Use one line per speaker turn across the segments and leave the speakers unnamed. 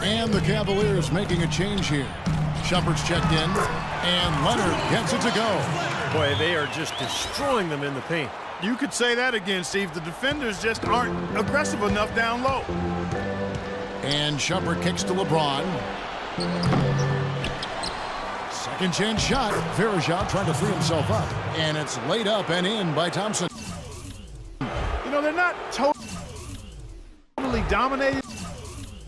And the Cavaliers making a change here. Shumpert's checked in, and Leonard gets it to go.
Boy, they are just destroying them in the paint.
You could say that again, Steve. The defenders just aren't aggressive enough down low.
And Shumpert kicks to LeBron. Second chance shot. Varejao trying to free himself up. And it's laid up and in by Thompson.
You know, they're not totally dominating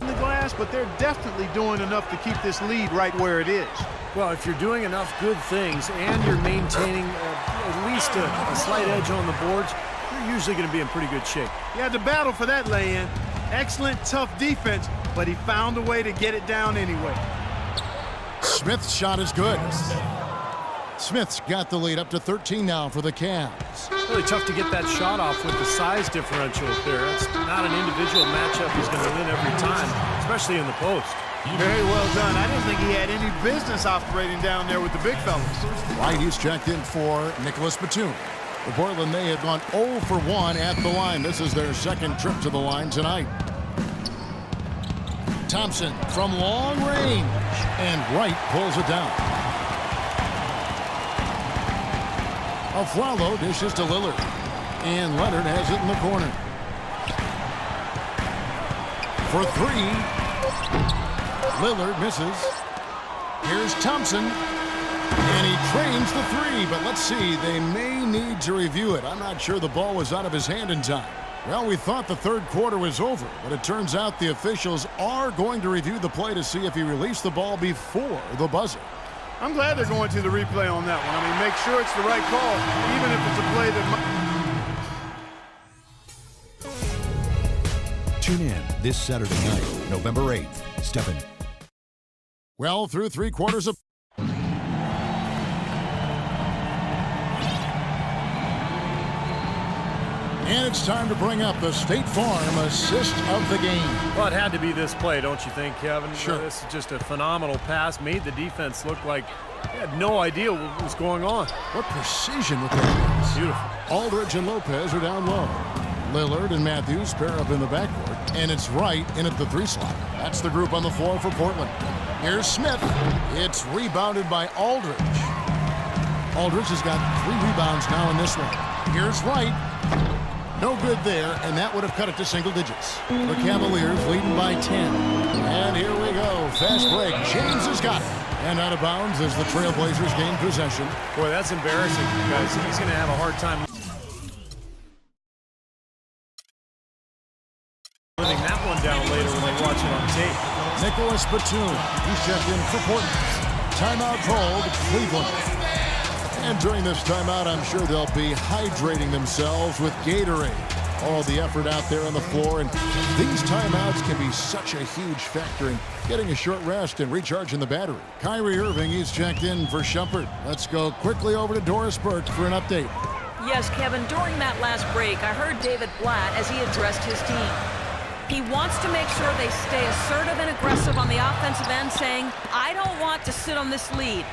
the glass, but they're definitely doing enough to keep this lead right where it is.
Well, if you're doing enough good things and you're maintaining at least a slight edge on the boards, you're usually going to be in pretty good shape.
He had to battle for that lay-in. Excellent, tough defense, but he found a way to get it down anyway.
Smith's shot is good. Smith's got the lead up to 13 now for the Cavs.
Really tough to get that shot off with the size differential there. It's not an individual matchup he's going to win every time, especially in the post.
Very well done. I didn't think he had any business operating down there with the big fellas.
Right, he's checked in for Nicholas Batum. For Portland, they have gone 0 for 1 at the line. This is their second trip to the line tonight. Thompson from long range, and Wright pulls it down. Aflalo dishes to Lillard, and Leonard has it in the corner. For three. Lillard misses. Here's Thompson. And he trains the three, but let's see. They may need to review it. I'm not sure the ball was out of his hand in time. Well, we thought the third quarter was over, but it turns out the officials are going to review the play to see if he released the ball before the buzzer.
I'm glad they're going to the replay on that one. I mean, make sure it's the right call, even if it's a play that might...
Tune in this Saturday night, November 8th. Stephen.
Well, through three quarters of... And it's time to bring up the State Farm assist of the game.
Well, it had to be this play, don't you think, Kevin?
Sure.
This is just a phenomenal pass. Made the defense look like they had no idea what was going on.
What precision with that pass.
Beautiful.
Aldridge and Lopez are down low. Lillard and Matthews pair up in the backcourt. And it's Wright in at the three slot. That's the group on the floor for Portland. Here's Smith. It's rebounded by Aldridge. Aldridge has got 3 rebounds now in this one. Here's Wright. No good there, and that would have cut it to single digits. The Cavaliers leading by 10. And here we go. Fast break. James has got it. And out of bounds as the Trailblazers gain possession.
Boy, that's embarrassing, guys. He's going to have a hard time living that one down later when they watch it on tape.
Nicholas Batum. He's checked in for Portland. Timeout called Cleveland. And during this timeout, I'm sure they'll be hydrating themselves with Gatorade. All the effort out there on the floor, and these timeouts can be such a huge factor in getting a short rest and recharging the battery. Kyrie Irving, he's checked in for Shumpert. Let's go quickly over to Doris Burke for an update.
Yes, Kevin, during that last break, I heard David Blatt as he addressed his team. He wants to make sure they stay assertive and aggressive on the offensive end, saying, I don't want to sit on this lead.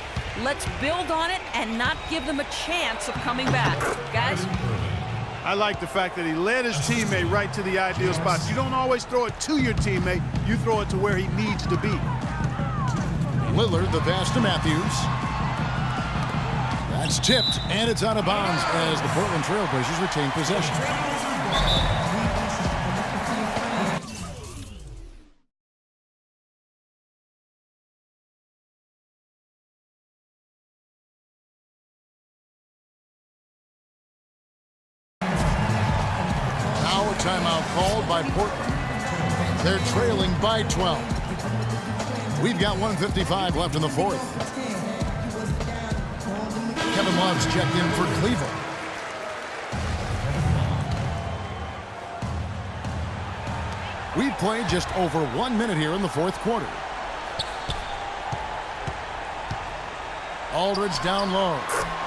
Let's build on it and not give them a chance of coming back. Guys?
I like the fact that he led his teammate right to the ideal spot. You don't always throw it to your teammate. You throw it to where he needs to be.
Lillard, the pass to Matthews. That's tipped, and it's out of bounds as the Portland Trailblazers retain possession. Timeout called by Portland. They're trailing by 12. We've got 1:55 left in the fourth. Kevin Love's checked in for Cleveland. We've played just over 1 minute here in the fourth quarter. Aldridge down low.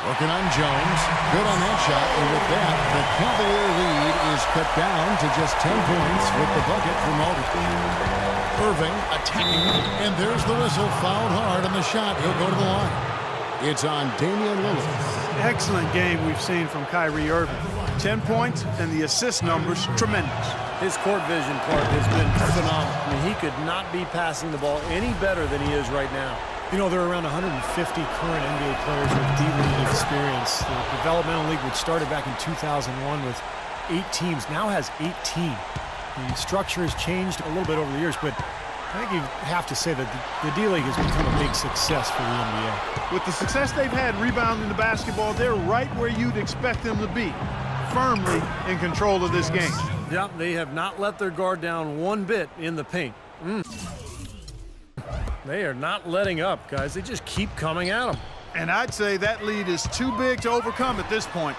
Working on Jones. Good on that shot. And with that, the Cavalier lead is cut down to just 10 points with the bucket from Aldridge. Irving attacking. And there's the whistle. Fouled hard on the shot. He'll go to the line. It's on Damian Lillard.
excellent game we've seen from Kyrie Irving. 10 points and the assist numbers tremendous.
His court vision, Clark, has been phenomenal. I mean, he could not be passing the ball any better than he is right now. You know, there are around 150 current NBA players with D-League experience. The developmental league, which started back in 2001 with 8 teams, now has 18. The structure has changed a little bit over the years, but I think you have to say that the D-League has become a big success for the NBA.
With the success they've had rebounding the basketball, they're right where you'd expect them to be, firmly in control of this game.
Yeah, they have not let their guard down one bit in the paint. They are not letting up, guys. They just keep coming at them.
And I'd say that lead is too big to overcome at this point.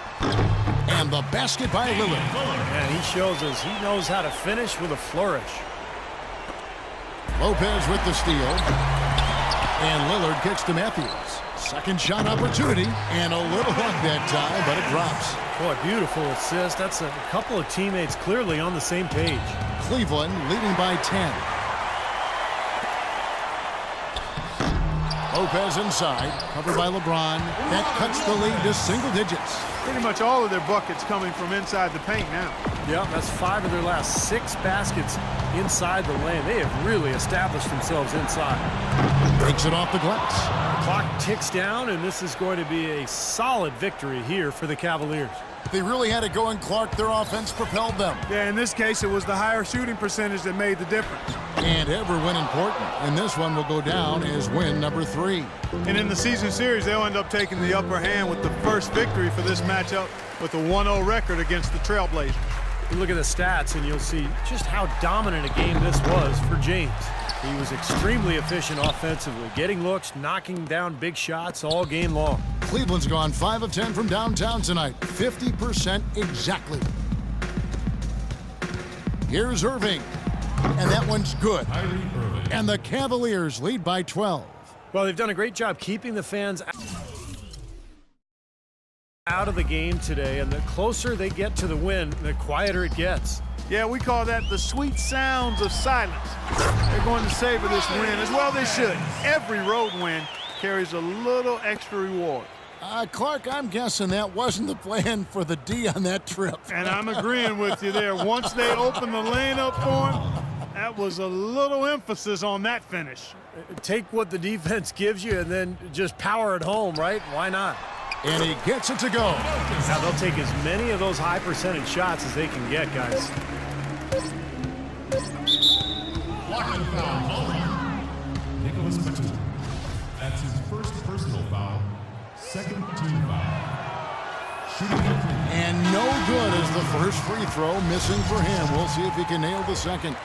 And the basket by Lillard.
And he shows us he knows how to finish with a flourish.
Lopez with the steal. And Lillard kicks to Matthews. Second shot opportunity. And a little luck that time, but it drops.
Boy, beautiful assist. That's a couple of teammates clearly on the same page.
Cleveland leading by 10. Lopez inside, covered by LeBron. That cuts the lead to single digits.
Pretty much all of their buckets coming from inside the paint now.
Yeah, that's 5 of their last 6 baskets inside the lane. They have really established themselves inside.
Takes it off the glass.
Clock ticks down, and this is going to be a solid victory here for the Cavaliers.
They really had it going, Clark. Their offense propelled them.
Yeah, in this case, it was the higher shooting percentage that made the difference.
And every win important. And this one will go down as win number 3.
And in the season series, they'll end up taking the upper hand with the first victory for this matchup with a 1-0 record against the Trailblazers.
You look at the stats, and you'll see just how dominant a game this was for James. He was extremely efficient offensively, getting looks, knocking down big shots all game long.
Cleveland's gone 5 of 10 from downtown tonight. 50% exactly. Here's Irving. And that one's good. And the Cavaliers lead by 12.
Well, they've done a great job keeping the fans out of the game today, and the closer they get to the win, the quieter it gets.
Yeah, we call that the sweet sounds of silence. They're going to savor this win as well they should. Every road win carries a little extra reward.
Clark, I'm guessing that wasn't the plan for the D on that trip.
And I'm agreeing with you there. Once they opened the lane up for him, that was a little emphasis on that finish.
Take what the defense gives you and then just power it home, right? Why not?
And he gets it to go.
Now they'll take as many of those high percentage shots as they can get, guys.
Blocking foul. Nicholas Batum. That's his first personal foul. Second team foul. Shooting
And no good as the first free throw missing for him. We'll see if he can nail the second.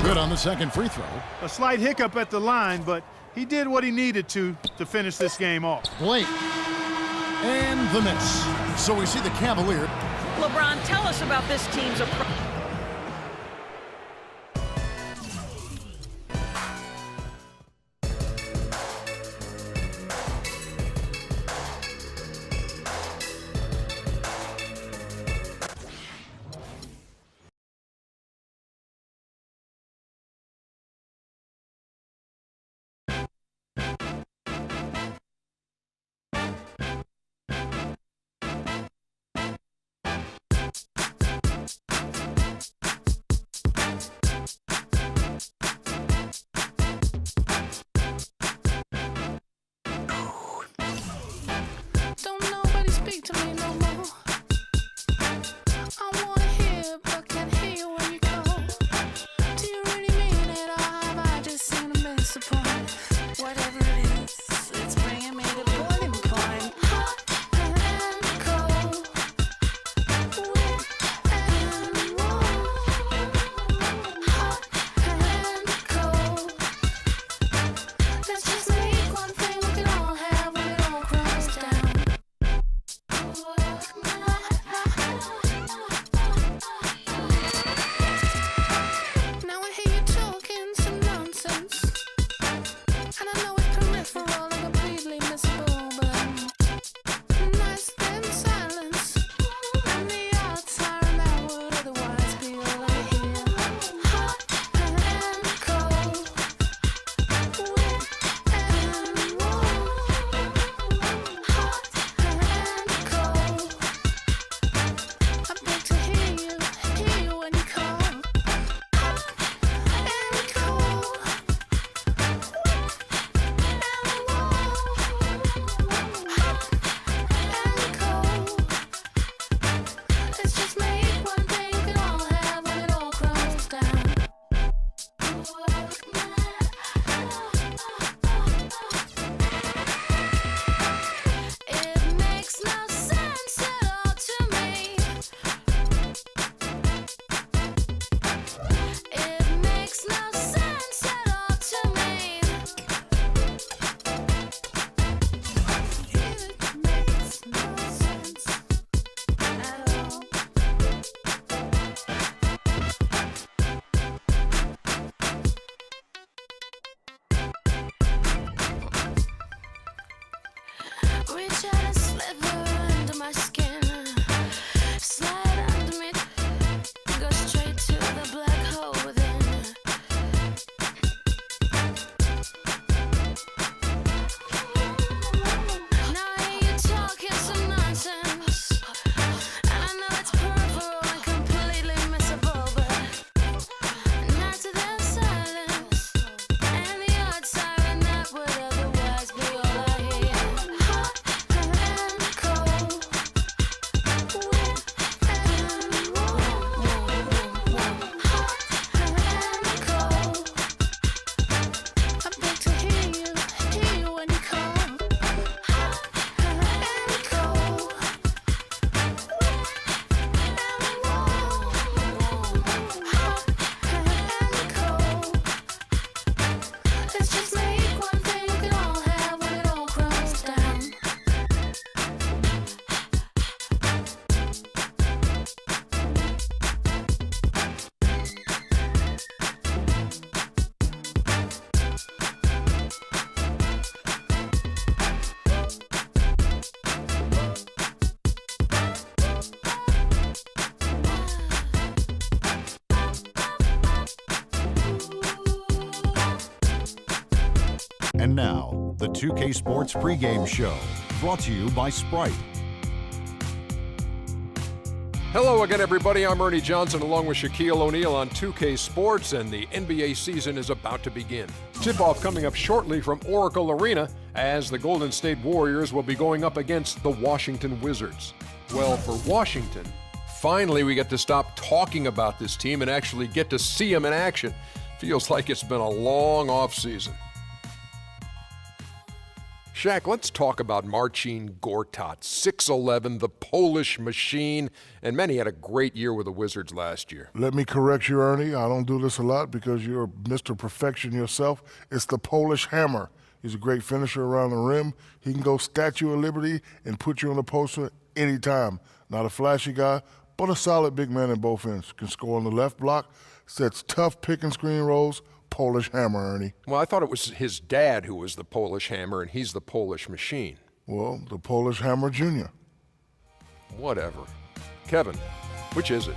Good on the second free throw.
A slight hiccup at the line, but he did what he needed to finish this game off.
Blake. And the miss. So we see the Cavalier.
LeBron, tell us about this team's approach.
Don't nobody speak to me no more. I wanna hear, but can't hear you when you go. Do you really mean it, or have I just seen a miss a point? Whatever it is, it's bringing me to boiling point. Hot and cold, wet and warm. Hot and cold. Let's just make one thing we can all have when it all crumbles down. Reach out and sliver under my skin. Slide under me. Go straight to the black hole within. Now I hear you talking some nonsense. And I know it's peripheral and completely missable, but not to their silence. And the odd siren that would otherwise be all I hear. Hot and cold, wet and warm. Hot and cold. I beg to hear you when you call. Hot and cold, let's just make one thing we can all have when it all crumbles down.
And now, the 2K Sports pregame show, brought to you by Sprite.
Hello again, everybody. I'm Ernie Johnson along with Shaquille O'Neal on 2K Sports, and the NBA season is about to begin. Tip-off coming up shortly from Oracle Arena as the Golden State Warriors will be going up against the Washington Wizards. Well, for Washington, finally we get to stop talking about this team and actually get to see them in action. Feels like it's been a long offseason. Shaq, let's talk about Marcin Gortat, 6'11", the Polish machine, and man, he had a great year with the Wizards last year.
Let me correct you, Ernie. I don't do this a lot because you're Mr. Perfection yourself. It's the Polish hammer. He's a great finisher around the rim. He can go Statue of Liberty and put you on the poster anytime. Not a flashy guy, but a solid big man in both ends. Can score on the left block, sets tough pick and screen rolls. Polish hammer, Ernie.
Well, I thought it was his dad who was the Polish hammer, and he's the Polish machine.
Well, the Polish hammer jr.
Whatever. Kevin, which is it?